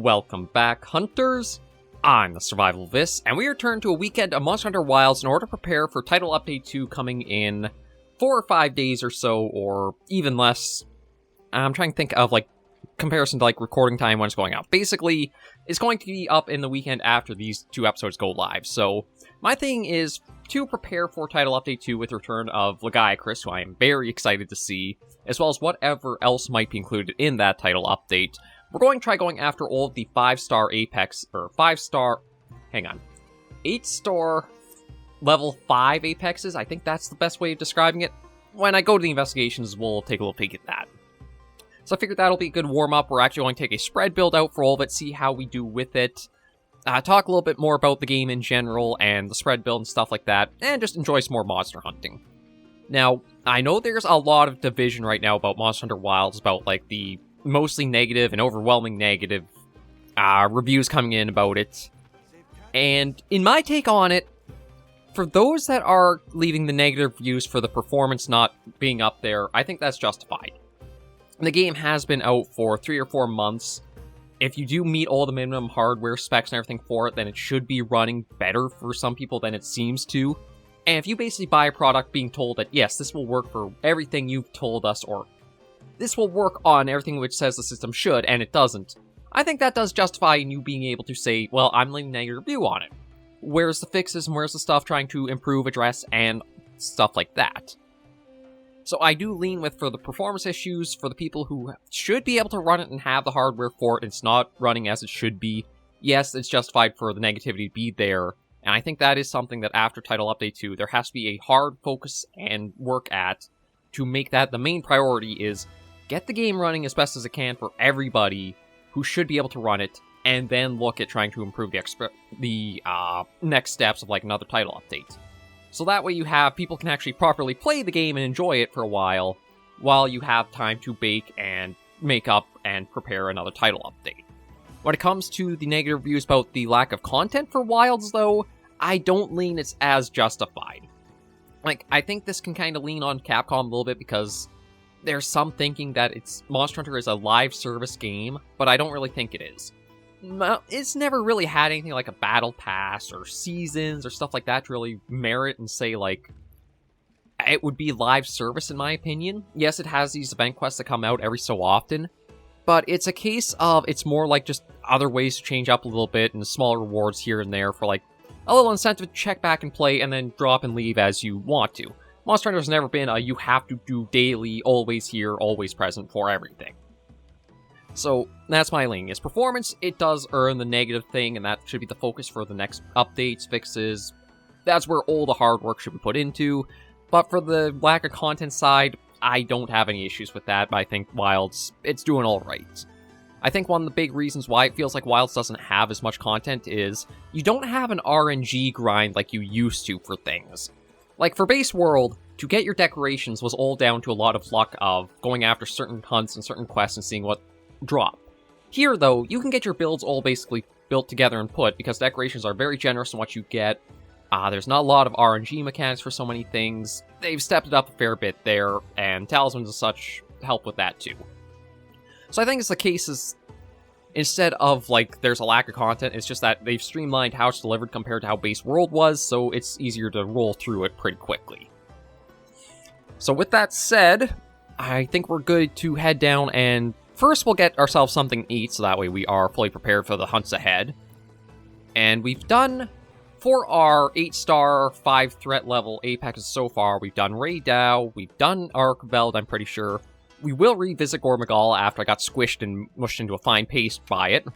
Welcome back, hunters! I'm the Survivalist, and we return to a weekend of Monster Hunter Wilds in order to prepare for Title Update 2 coming in 4 or 5 days or so, or even less. I'm trying to think of, comparison to, recording time when it's going out. Basically, it's going to be up in the weekend after these 2 episodes go live, so my thing is to prepare for Title Update 2 with the return of Gallagher, who I am very excited to see, as well as whatever else might be included in that Title Update. We're going to try going after all of the 5-star Apex, or 8-star level 5 Apexes. I think that's the best way of describing it. When I go to the investigations, we'll take a little peek at that. So I figured that'll be a good warm-up. We're actually going to take a spread build out for all of it, see how we do with it. Talk a little bit more about the game in general, and the spread build and stuff like that, and just enjoy some more monster hunting. Now, I know there's a lot of division right now about Monster Hunter Wilds, about, the mostly negative and overwhelming negative reviews coming in about it. And in my take on it, for those that are leaving the negative reviews for the performance not being up there, I think that's justified. The game has been out for 3 or 4 months. If you do meet all the minimum hardware specs and everything for it, then it should be running better for some people than it seems to. And if you basically buy a product being told that, yes, this will work for everything you've told us, or this will work on everything which says the system should, and it doesn't, I think that does justify you being able to say, well, I'm leaving a negative review on it. Where's the fixes and where's the stuff trying to improve, address, and stuff like that. So I do lean with, for the performance issues, for the people who should be able to run it and have the hardware for it, it's not running as it should be. Yes, it's justified for the negativity to be there, and I think that is something that after Title Update 2, there has to be a hard focus and work at to make that the main priority is get the game running as best as it can for everybody who should be able to run it, and then look at trying to improve the next steps of another title update. So that way people can actually properly play the game and enjoy it for a while you have time to bake and make up and prepare another title update. When it comes to the negative reviews about the lack of content for Wilds, though, I don't lean it's as justified. I think this can kind of lean on Capcom a little bit because there's some thinking that Monster Hunter is a live service game, but I don't really think it is. It's never really had anything like a battle pass or seasons or stuff like that to really merit and say, it would be live service in my opinion. Yes, it has these event quests that come out every so often, but it's a case of it's more just other ways to change up a little bit and small rewards here and there for a little incentive to check back and play and then drop and leave as you want to. Monster Hunter's never been a you have to do daily, always here, always present for everything. So that's my leaning. Its performance, it does earn the negative thing, and that should be the focus for the next updates, fixes. That's where all the hard work should be put into. But for the lack of content side, I don't have any issues with that. I think Wilds, it's doing alright. I think one of the big reasons why it feels like Wilds doesn't have as much content is you don't have an RNG grind like you used to for things. For Base World, to get your decorations was all down to a lot of luck of going after certain hunts and certain quests and seeing what drop. Here, though, you can get your builds all basically built together and put, because decorations are very generous in what you get. There's not a lot of RNG mechanics for so many things. They've stepped it up a fair bit there, and talismans and such help with that too. So I think it's the case is, instead of, there's a lack of content, it's just that they've streamlined how it's delivered compared to how Base World was, so it's easier to roll through it pretty quickly. So with that said, I think we're good to head down and first we'll get ourselves something to eat, so that way we are fully prepared for the hunts ahead. And we've done, for our 8-star, 5-threat level Apexes so far, we've done Ray Dow, we've done Arkveld, I'm pretty sure. We will revisit Gore Magala after I got squished and mushed into a fine paste by it.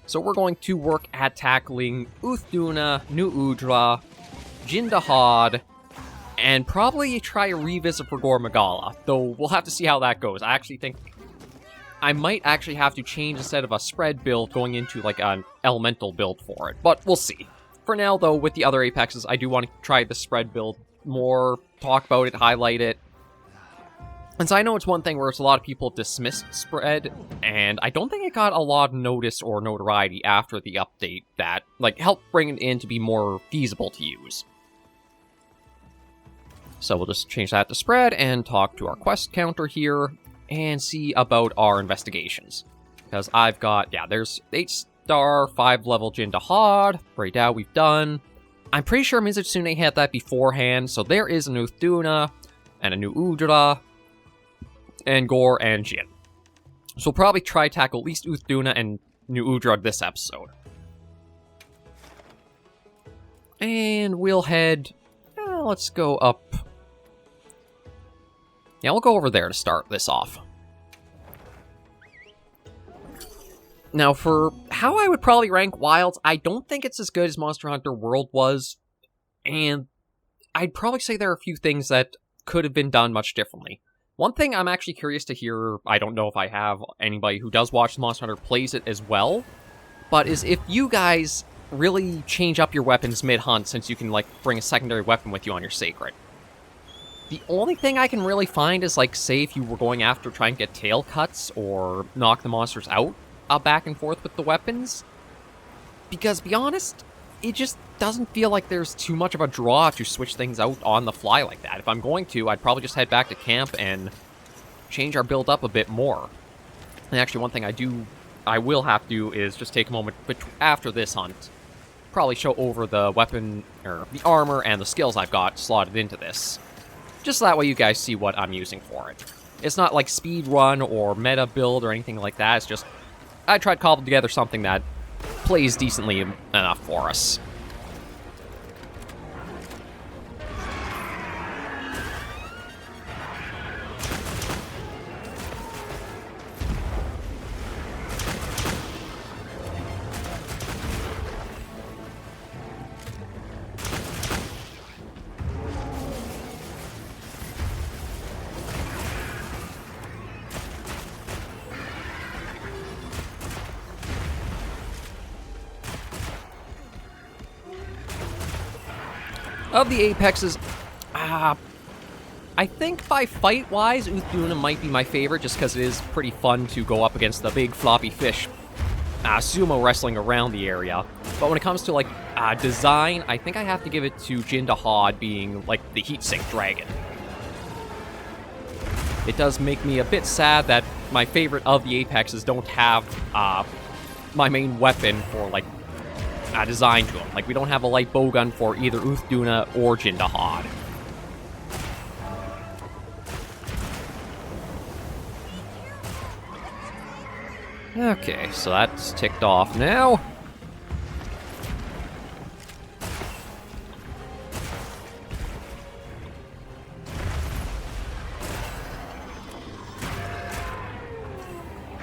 So we're going to work at tackling Uth Duna, Nu Udra, Jin Dahaad, and probably try a revisit for Gore Magala, though we'll have to see how that goes. I actually think I might actually have to change instead of a spread build going into an elemental build for it, but we'll see. For now, though, with the other Apexes, I do want to try the spread build more, talk about it, highlight it. And so I know it's one thing where it's a lot of people dismissed spread, and I don't think it got a lot of notice or notoriety after the update that, helped bring it in to be more feasible to use. So we'll just change that to spread and talk to our quest counter here and see about our investigations. Because I've got, yeah, there's 8-star, 5-level Jin Dahaad. Right now we've done. I'm pretty sure Mizutsune had that beforehand, so there is an Uth Duna, and a Nu Udra, and Gore, and Jin. So we'll probably try to tackle at least Uth Duna and Nu Udra this episode. And we'll head... let's go up... Yeah, we'll go over there to start this off. Now, for how I would probably rank Wilds, I don't think it's as good as Monster Hunter World was. And I'd probably say there are a few things that could have been done much differently. One thing I'm actually curious to hear, I don't know if I have anybody who does watch Monster Hunter plays it as well, but is if you guys really change up your weapons mid-hunt since you can, like, bring a secondary weapon with you on your Sacred. The only thing I can really find is, like, say if you were going after trying to get tail cuts or knock the monsters out, back and forth with the weapons, because to be honest, it just doesn't feel like there's too much of a draw to switch things out on the fly like that. If I'm going to, I'd probably just head back to camp and change our build up a bit more. And actually, one thing I will have to do is just take a moment after this hunt, probably show over the weapon, or the armor and the skills I've got slotted into this. Just so that way you guys see what I'm using for it. It's not like speed run or meta build or anything like that, it's just I tried to cobble together something that plays decently enough for us. Of the Apexes, I think by fight-wise, Uth Duna might be my favorite, just because it is pretty fun to go up against the big floppy fish sumo wrestling around the area. But when it comes to, like, design, I think I have to give it to Jin Dahaad being, like, the heat-sink dragon. It does make me a bit sad that my favorite of the Apexes don't have my main weapon for, like, design to them. Like, we don't have a light bowgun for either Uth Duna or Jin Dahaad. Okay, so that's ticked off now.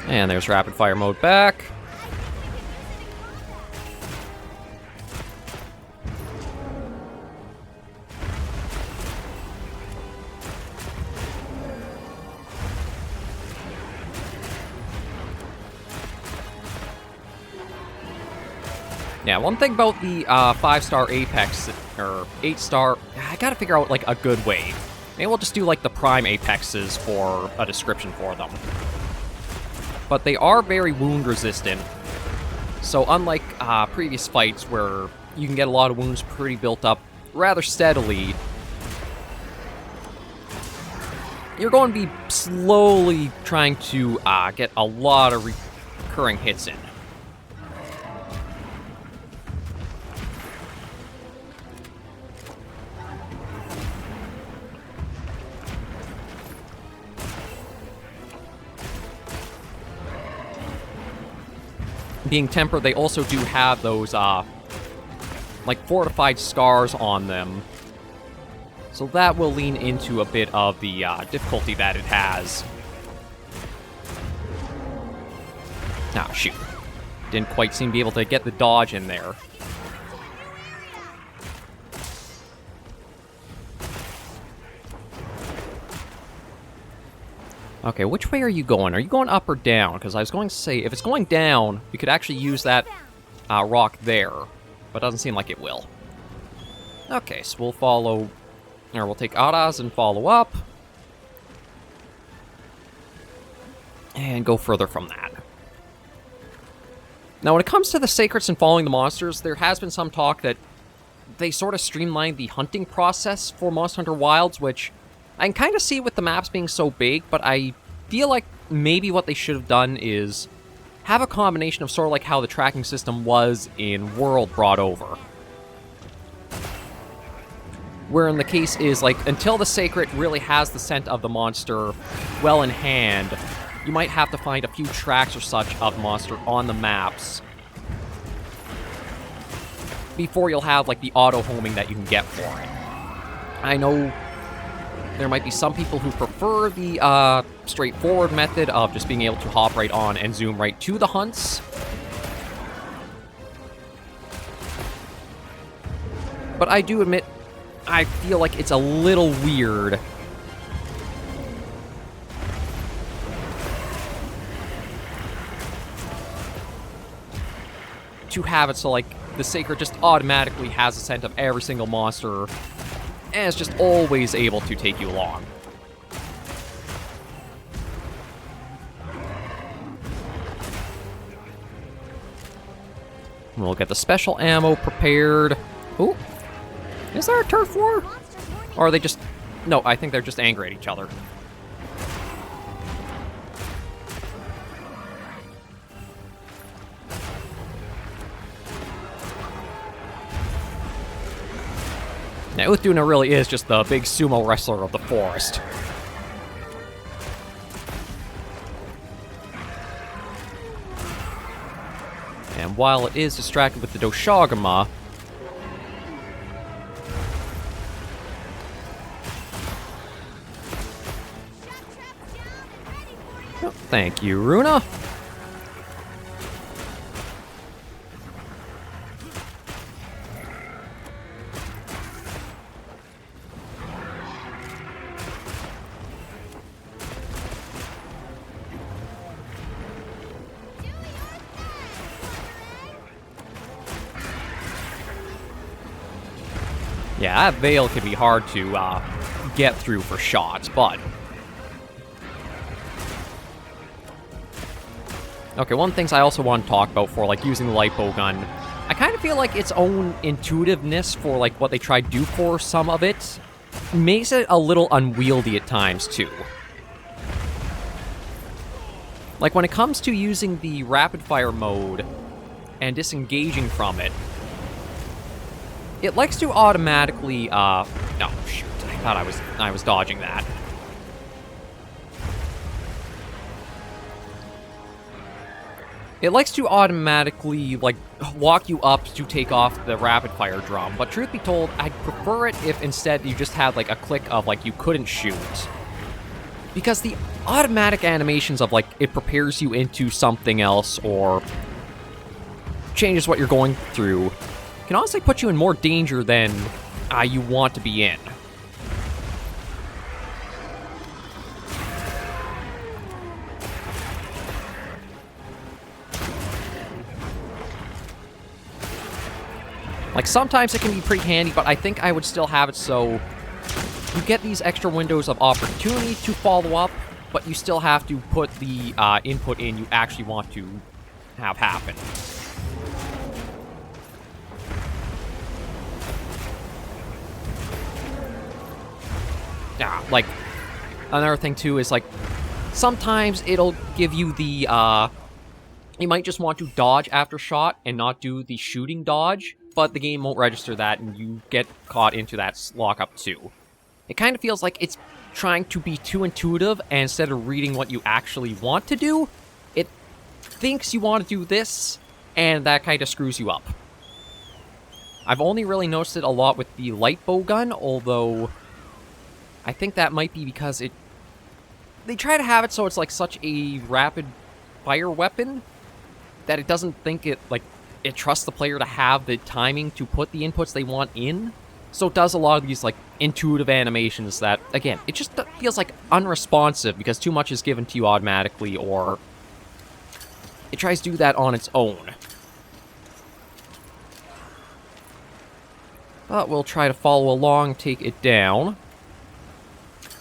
And there's rapid fire mode back. Yeah, one thing about the 5-star Apex, or 8-star, I gotta figure out, like, a good way. Maybe we'll just do, like, the Prime Apexes for a description for them. But they are very wound resistant. So unlike previous fights where you can get a lot of wounds pretty built up rather steadily, you're going to be slowly trying to get a lot of recurring hits in. Being tempered, they also do have those, like, fortified scars on them. So that will lean into a bit of the difficulty that it has. Ah, shoot. Didn't quite seem to be able to get the dodge in there. Okay, which way are you going? Are you going up or down? Because I was going to say, if it's going down, we could actually use that rock there. But it doesn't seem like it will. Okay, so we'll follow... Or we'll take Aras and follow up. And go further from that. Now, when it comes to the Sacreds and following the monsters, there has been some talk that they sort of streamlined the hunting process for Monster Hunter Wilds, which I can kind of see with the maps being so big, but I feel like maybe what they should have done is have a combination of sort of like how the tracking system was in World brought over. Where in the case is, like, until the Sacred really has the scent of the monster well in hand, you might have to find a few tracks or such of the monster on the maps before you'll have, like, the auto-homing that you can get for it. I know there might be some people who prefer the straightforward method of just being able to hop right on and zoom right to the hunts. But I do admit, I feel like it's a little weird to have it so, like, the Sacred just automatically has a scent of every single monster and is just always able to take you along. We'll get the special ammo prepared. Ooh. Is there a turf war? Or are they just... No, I think they're just angry at each other. Now, Uth Duna really is just the big sumo wrestler of the forest. And while it is distracted with the Doshagama, oh, thank you, Runa. Yeah, that veil can be hard to get through for shots, but... Okay, one of the things I also want to talk about for, like, using the light bow gun, I kind of feel like its own intuitiveness for, like, what they try to do for some of it makes it a little unwieldy at times, too. Like, when it comes to using the rapid-fire mode and disengaging from it, it likes to automatically, oh, shoot. I thought I was dodging that. It likes to automatically, like, walk you up to take off the rapid-fire drum, but truth be told, I'd prefer it if instead you just had, like, a click of, like, you couldn't shoot. Because the automatic animations of, like, it prepares you into something else or changes what you're going through can honestly put you in more danger than you want to be in. Like, sometimes it can be pretty handy, but I think I would still have it so you get these extra windows of opportunity to follow up, but you still have to put the input in you actually want to have happen. Yeah, like, another thing, too, is, like, sometimes it'll give you the, you might just want to dodge after shot and not do the shooting dodge, but the game won't register that, and you get caught into that lockup, too. It kind of feels like it's trying to be too intuitive, and instead of reading what you actually want to do, it thinks you want to do this, and that kind of screws you up. I've only really noticed it a lot with the light bow gun, although I think that might be because they try to have it so it's like such a rapid fire weapon that it doesn't think it trusts the player to have the timing to put the inputs they want in. So it does a lot of these, like, intuitive animations that, again, it just feels like unresponsive because too much is given to you automatically, or it tries to do that on its own. But we'll try to follow along, take it down.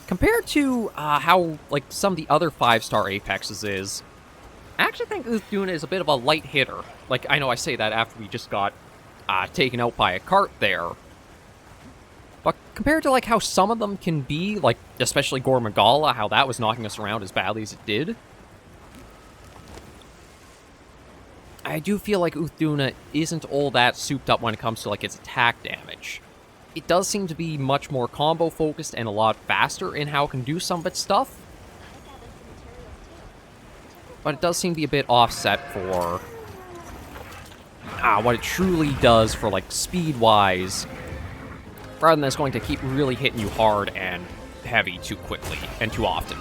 Compared to how, like, some of the other 5-star Apexes is, I actually think Uth Duna is a bit of a light hitter. Like, I know I say that after we just got taken out by a cart there. But compared to, like, how some of them can be, like, especially Gore Magala, how that was knocking us around as badly as it did, I do feel like Uth Duna isn't all that souped up when it comes to like its attack damage. It does seem to be much more combo focused and a lot faster in how it can do some of its stuff. But it does seem to be a bit offset for what it truly does for like speed-wise, rather than it's going to keep really hitting you hard and heavy too quickly and too often.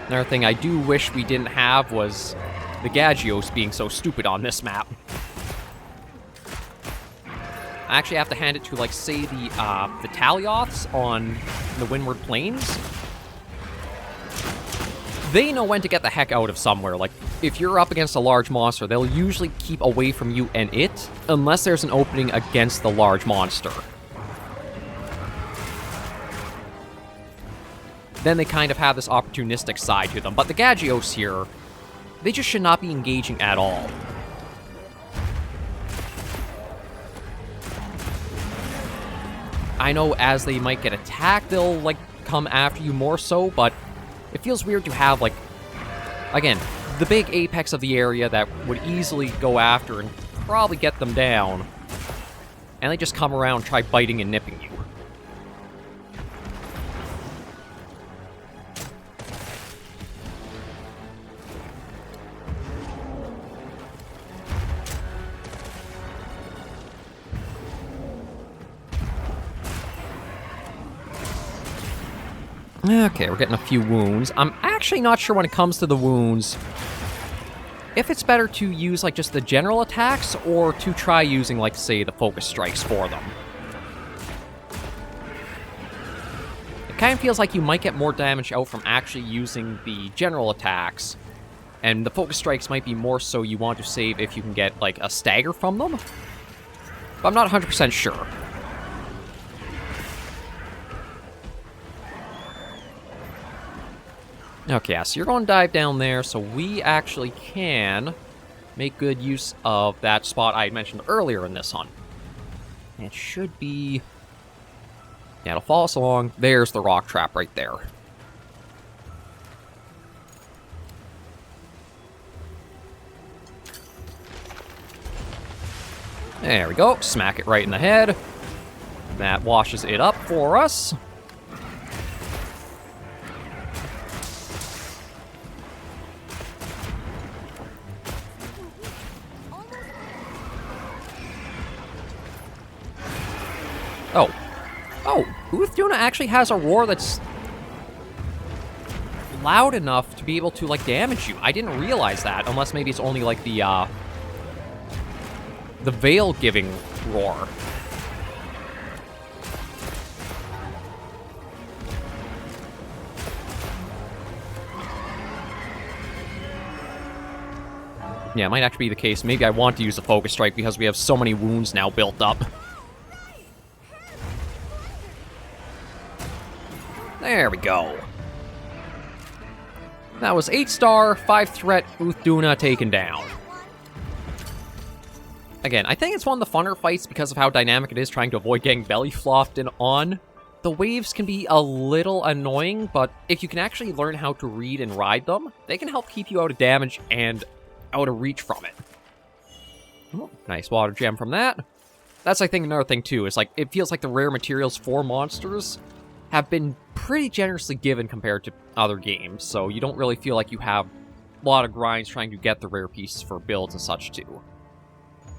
Another thing I do wish we didn't have was the Gagios being so stupid on this map. I actually have to hand it to, like, say, the Talioths on the Windward Plains. They know when to get the heck out of somewhere. Like, if you're up against a large monster, they'll usually keep away from you and it, unless there's an opening against the large monster. Then they kind of have this opportunistic side to them. But the Gagios here, they just should not be engaging at all. I know as they might get attacked, they'll, like, come after you more so, but it feels weird to have, like, again, the big apex of the area that would easily go after and probably get them down, and they just come around and try biting and nipping you. Okay, we're getting a few wounds. I'm actually not sure when it comes to the wounds if it's better to use, like, just the general attacks or to try using, like, say, the focus strikes for them. It kind of feels like you might get more damage out from actually using the general attacks, and the focus strikes might be more so you want to save if you can get, like, a stagger from them. But I'm not 100% sure. Okay, yeah, so you're going to dive down there, so we actually can make good use of that spot I had mentioned earlier in this hunt. It should be... yeah, it'll follow us along. There's the rock trap right there. There we go. Smack it right in the head. That washes it up for us. Oh, Uth Duna actually has a roar that's loud enough to be able to, like, damage you. I didn't realize that, unless maybe it's only, like, the veil-giving roar. Yeah, it might actually be the case. Maybe I want to use a focus strike because we have so many wounds now built up. There we go. That was 8-star, 5-threat Uth Duna taken down. Again, I think it's one of the funner fights because of how dynamic it is trying to avoid getting belly flopped in on. The waves can be a little annoying, but if you can actually learn how to read and ride them, they can help keep you out of damage and out of reach from it. Oh, nice water gem from that. That's, I think, another thing, too, is, like, it feels like the rare materials for monsters have been pretty generously given compared to other games, so you don't really feel like you have a lot of grinds trying to get the rare pieces for builds and such, too.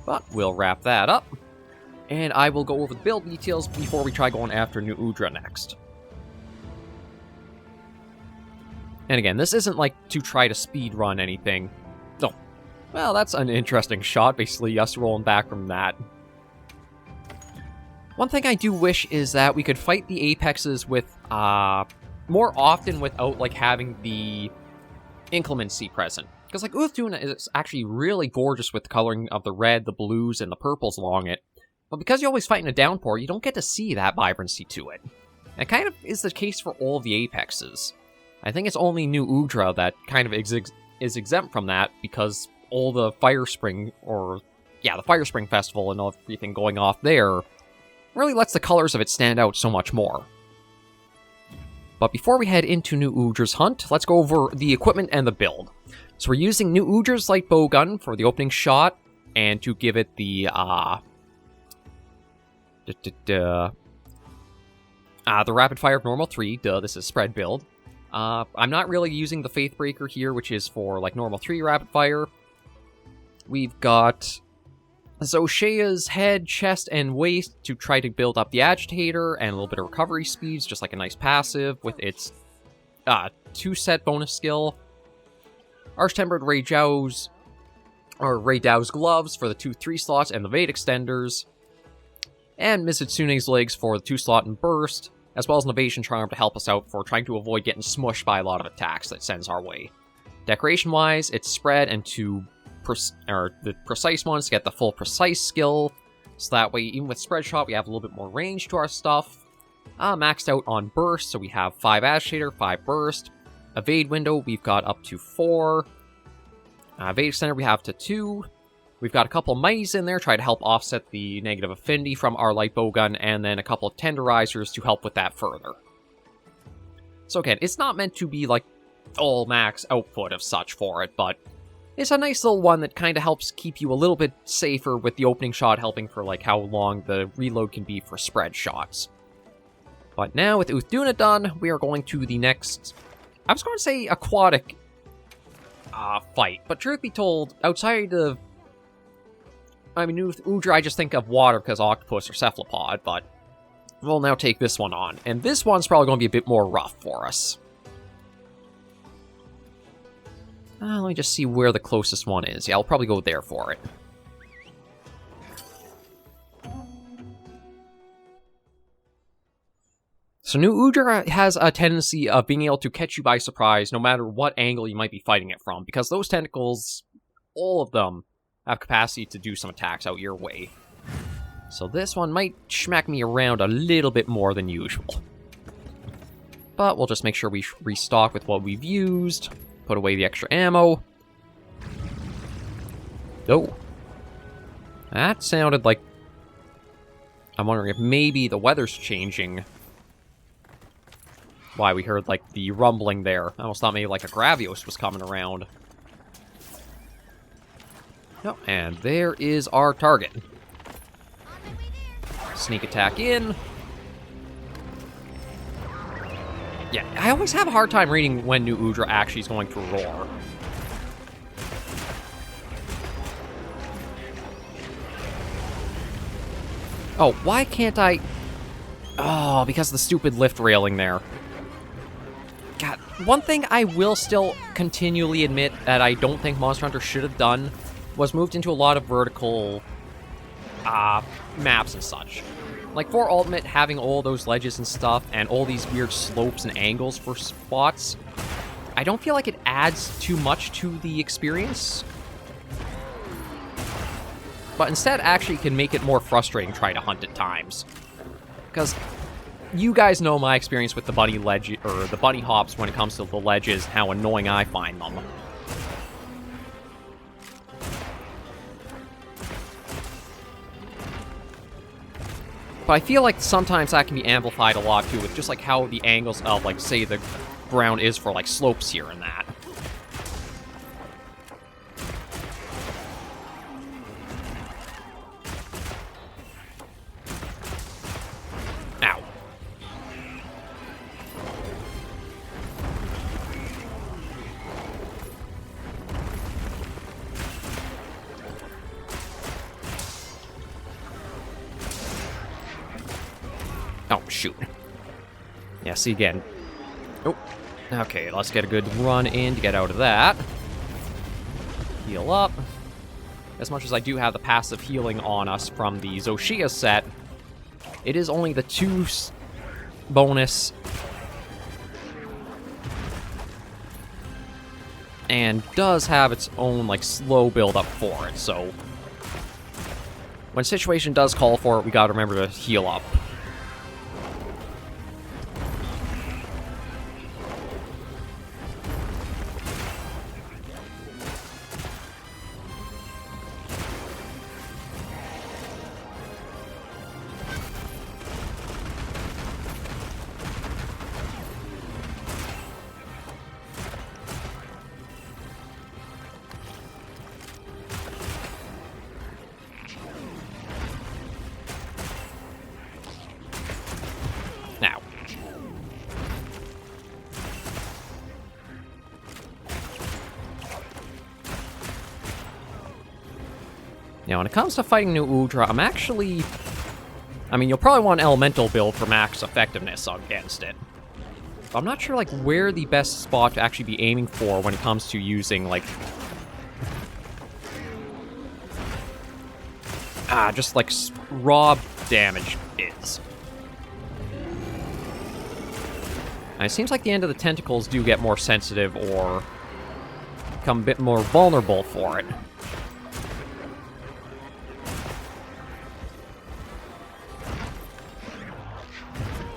But we'll wrap that up, and I will go over the build details before we try going after Nu Udra next. And again, this isn't like to try to speedrun anything. No. Well, that's an interesting shot, basically us rolling back from that. One thing I do wish is that we could fight the apexes with, more often without, like, having the inclemency present. Because, like, Uth Duna is actually really gorgeous with the coloring of the red, the blues, and the purples along it. But because you're always fighting a downpour, you don't get to see that vibrancy to it. And it kind of is the case for all of the apexes. I think it's only Nu Udra that kind of is exempt from that, because all the Fire Spring, or, yeah, the Fire Spring Festival and everything going off there really lets the colors of it stand out so much more. But before we head into Nu Udra's hunt, let's go over the equipment and the build. So we're using Nu Udra's light bowgun for the opening shot, and to give it the rapid fire of normal 3. This is spread build. I'm not really using the Faithbreaker here, which is for like normal 3 rapid fire. We've got Zoshea's head, chest, and waist to try to build up the Agitator and a little bit of recovery speeds, just like a nice passive with its 2-set bonus skill. Arch-Tempered Rei Dao's gloves for the 2-3 slots and the Vade extenders. And Mizutsune's legs for the 2-slot and burst, as well as an evasion charm to help us out for trying to avoid getting smushed by a lot of attacks that sends our way. Decoration-wise, it's spread and the precise ones to get the full precise skill, so that way, even with spread shot, we have a little bit more range to our stuff. Maxed out on burst, so we have 5 agitator, 5 burst. Evade window, we've got up to 4. Evade extender, we have to 2. We've got a couple of mighties in there, try to help offset the negative affinity from our light bowgun, and then a couple of tenderizers to help with that further. So again, it's not meant to be like all max output of such for it, but it's a nice little one that kind of helps keep you a little bit safer with the opening shot, helping for like how long the reload can be for spread shots. But now with Uth Duna done, we are going to the next, I was going to say aquatic fight, but truth be told, outside of, Uth Udra, I just think of water because octopus or cephalopod, but we'll now take this one on. And this one's probably going to be a bit more rough for us. Let me just see where the closest one is. Yeah, I'll probably go there for it. So Nu Udra has a tendency of being able to catch you by surprise no matter what angle you might be fighting it from, because those tentacles, all of them, have capacity to do some attacks out your way. So this one might smack me around a little bit more than usual. But we'll just make sure we restock with what we've used. Put away the extra ammo. Oh. That sounded like... I'm wondering if maybe the weather's changing. Why we heard, like, the rumbling there. I almost thought maybe, like, a Gravios was coming around. No, and there is our target. Sneak attack in. Yeah, I always have a hard time reading when Nu Udra actually is going to roar. Oh, why can't I... Oh, because of the stupid lift railing there. God, one thing I will still continually admit that I don't think Monster Hunter should have done was moved into a lot of vertical maps and such. Like, for Ultimate, having all those ledges and stuff, and all these weird slopes and angles for spots, I don't feel like it adds too much to the experience. But instead, actually can make it more frustrating trying to hunt at times. Because you guys know my experience with the bunny ledge, or the bunny hops when it comes to the ledges, how annoying I find them. But I feel like sometimes that can be amplified a lot, too, with just, like, how the angles of, like, say, the ground is for, like, slopes here and that. Ow. Oh, shoot. Yeah, see again. Oh, okay, let's get a good run in to get out of that. Heal up. As much as I do have the passive healing on us from the Zoshia set, it is only the 2 bonus. And does have its own, like, slow build-up for it, so when situation does call for it, we gotta remember to heal up. Now, when it comes to fighting Nu Udra, I'm actually... I mean, you'll probably want an elemental build for max effectiveness against it. But I'm not sure, like, where the best spot to actually be aiming for when it comes to using, like... just, like, raw damage is. And it seems like the end of the tentacles do get more sensitive or become a bit more vulnerable for it.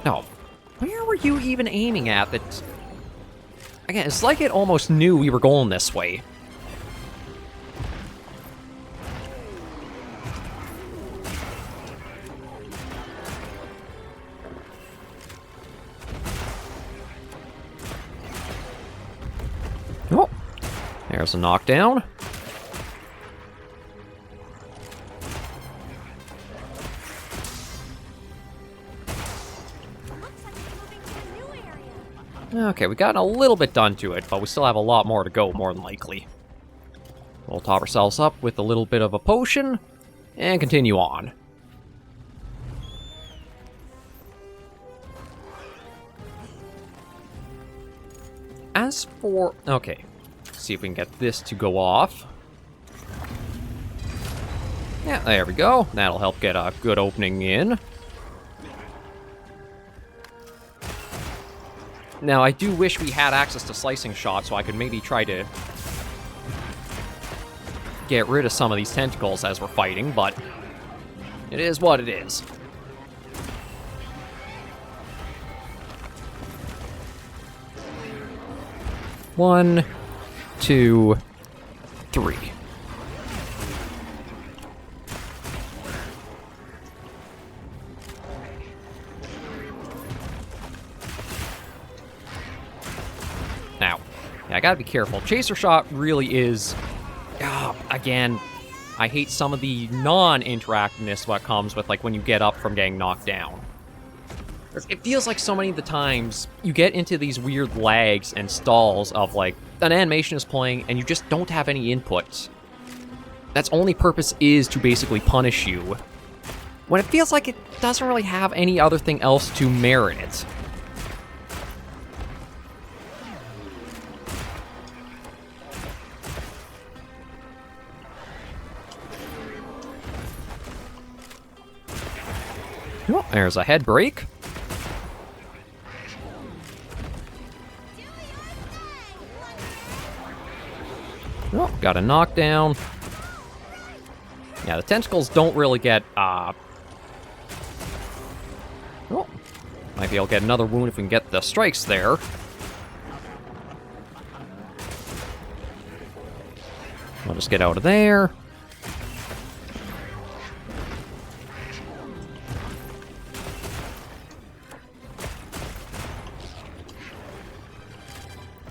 No. Where were you even aiming at? That? Again, it's like it almost knew we were going this way. Oh, there's a knockdown. Okay, we got a little bit done to it, but we still have a lot more to go, more than likely. We'll top ourselves up with a little bit of a potion, and continue on. As for... Okay, let's see if we can get this to go off. Yeah, there we go. That'll help get a good opening in. Now, I do wish we had access to slicing shots, so I could maybe try to get rid of some of these tentacles as we're fighting, but it is what it is. One, two, three. Now, yeah, I gotta be careful. Chaser shot really is... again, I hate some of the non-interactiveness what comes with, like, when you get up from getting knocked down. It feels like so many of the times you get into these weird lags and stalls of, like, an animation is playing and you just don't have any input. That's only purpose is to basically punish you, when it feels like it doesn't really have any other thing else to merit it. Oh, there's a head break. Oh, got a knockdown. Yeah, the tentacles don't really get, Oh, might be able to get another wound if we can get the strikes there. We'll just get out of there.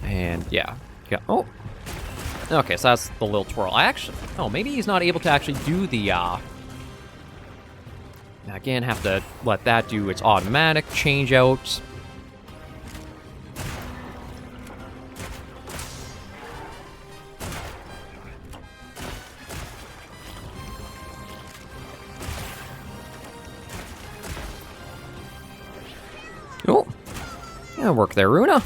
And, yeah. Oh. Okay, so that's the little twirl. Oh, maybe he's not able to actually do the, Again, have to let that do its automatic change out. Oh. Yeah, work there, Runa.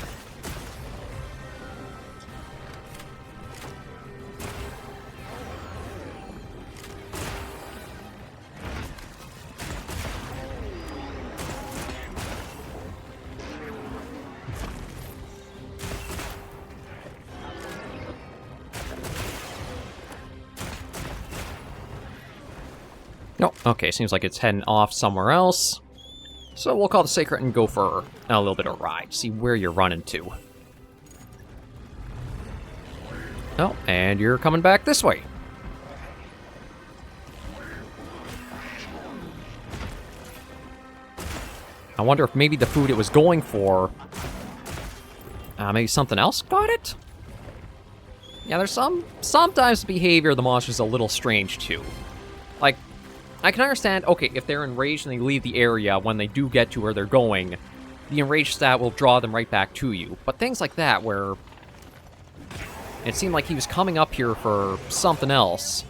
Nope. Okay, seems like it's heading off somewhere else. So we'll call the Sacred and go for a little bit of a ride. See where you're running to. Oh, and you're coming back this way. I wonder if maybe the food it was going for... maybe something else got it? Yeah, there's sometimes the behavior of the monster's a little strange, too. Like, I can understand, okay, if they're enraged and they leave the area, when they do get to where they're going, the enraged stat will draw them right back to you. But things like that, where it seemed like he was coming up here for something else,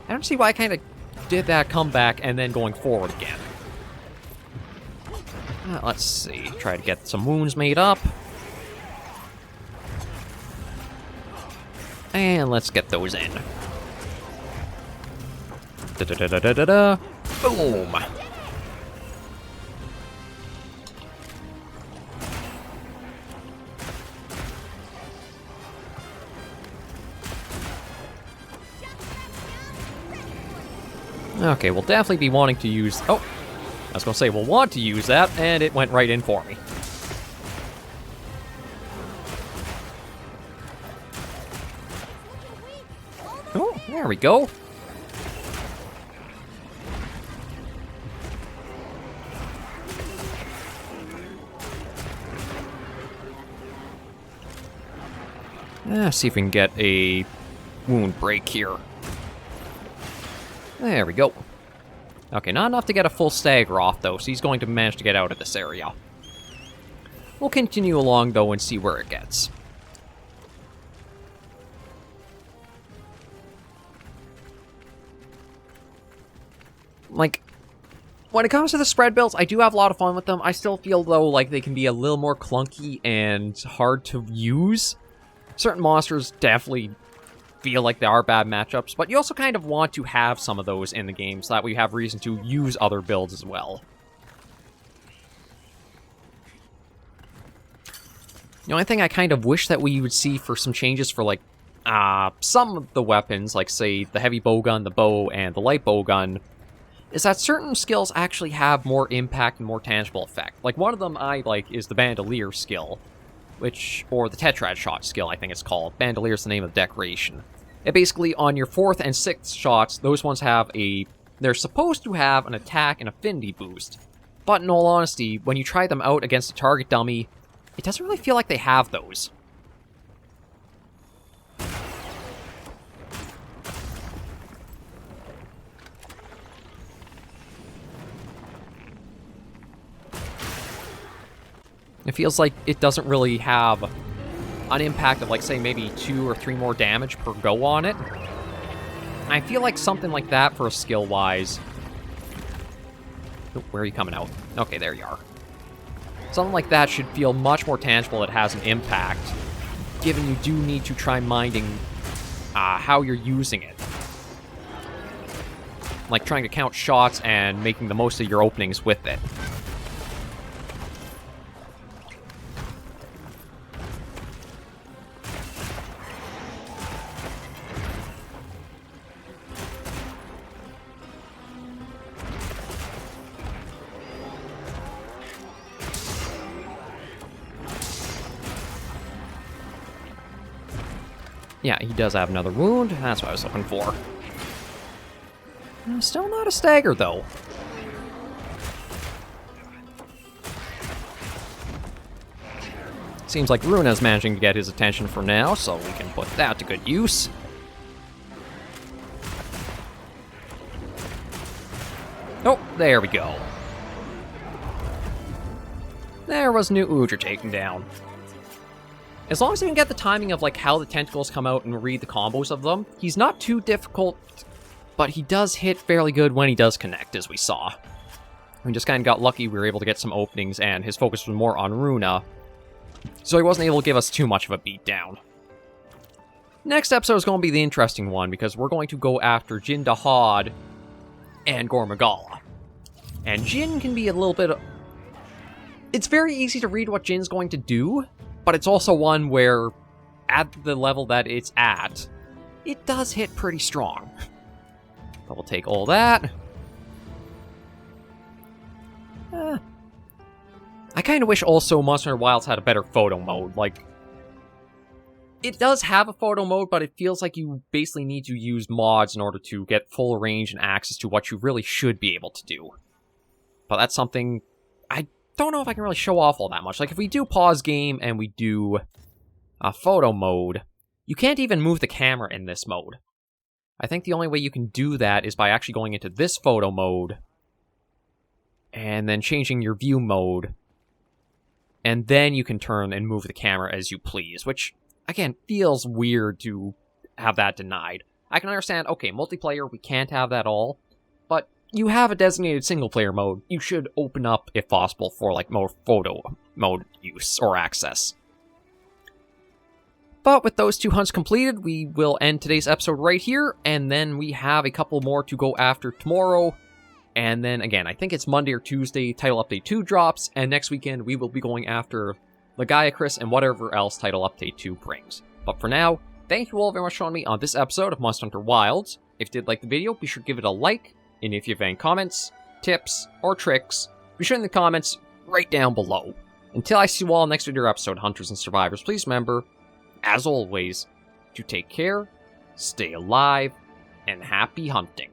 I don't see why I kind of did that comeback and then going forward again. Let's see. Try to get some wounds made up. And let's get those in. Da-da-da-da-da-da. Boom! Okay, we'll definitely be wanting to use... Oh! I was gonna say, we'll want to use that, and it went right in for me. Oh, there we go. See if we can get a wound break here. There we go. Okay, not enough to get a full stagger off, though, so he's going to manage to get out of this area. We'll continue along, though, and see where it gets. Like, when it comes to the spread builds, I do have a lot of fun with them. I still feel, though, like they can be a little more clunky and hard to use. Certain monsters definitely feel like they are bad matchups, but you also kind of want to have some of those in the game so that we have reason to use other builds as well. The only thing I kind of wish that we would see for some changes for, like, some of the weapons, like, say, the heavy bowgun, the bow, and the light bowgun, is that certain skills actually have more impact and more tangible effect. Like, one of them I like is the bandolier skill, or the tetrad shot skill, I think it's called. Bandolier is the name of the decoration. It basically, on your 4th and 6th shots, those ones have they're supposed to have an attack and affinity boost. But in all honesty, when you try them out against a target dummy, it doesn't really feel like they have those. It feels like it doesn't really have an impact of, like, say, maybe 2 or 3 more damage per go on it. I feel like something like that for a skill-wise... Oh, where are you coming out? Okay, there you are. Something like that should feel much more tangible. It has an impact, given you do need to try minding how you're using it. Like trying to count shots and making the most of your openings with it. Yeah, he does have another wound. That's what I was looking for. Still not a stagger, though. Seems like Runa's managing to get his attention for now, so we can put that to good use. Oh, there we go. There was Nu Udra taken down. As long as you can get the timing of, like, how the tentacles come out and read the combos of them, he's not too difficult, but he does hit fairly good when he does connect, as we saw. We just kind of got lucky we were able to get some openings, and his focus was more on Runa, so he wasn't able to give us too much of a beatdown. Next episode is going to be the interesting one, because we're going to go after Jin Dahaad and Gore Magala. And Jin can be a little bit... It's very easy to read what Jin's going to do, but it's also one where, at the level that it's at, it does hit pretty strong. But we'll take all that. I kind of wish also Monster Hunter Wilds had a better photo mode. Like, it does have a photo mode, but it feels like you basically need to use mods in order to get full range and access to what you really should be able to do. But that's something I don't know if I can really show off all that much. Like, if we do pause game and we do a photo mode, you can't even move the camera in this mode. I think the only way you can do that is by actually going into this photo mode and then changing your view mode, and then you can turn and move the camera as you please, which, again, feels weird to have that denied. I can understand, okay, multiplayer, we can't have that all, but you have a designated single-player mode. You should open up, if possible, for, like, more photo mode use or access. But with those 2 hunts completed, we will end today's episode right here, and then we have a couple more to go after tomorrow. And then, again, I think it's Monday or Tuesday, Title Update 2 drops, and next weekend we will be going after Gallagher and whatever else Title Update 2 brings. But for now, thank you all very much for joining me on this episode of Monster Hunter Wilds. If you did like the video, be sure to give it a like, and if you have any comments, tips, or tricks, be sure in the comments right down below. Until I see you all next video episode, Hunters and Survivors, please remember, as always, to take care, stay alive, and happy hunting.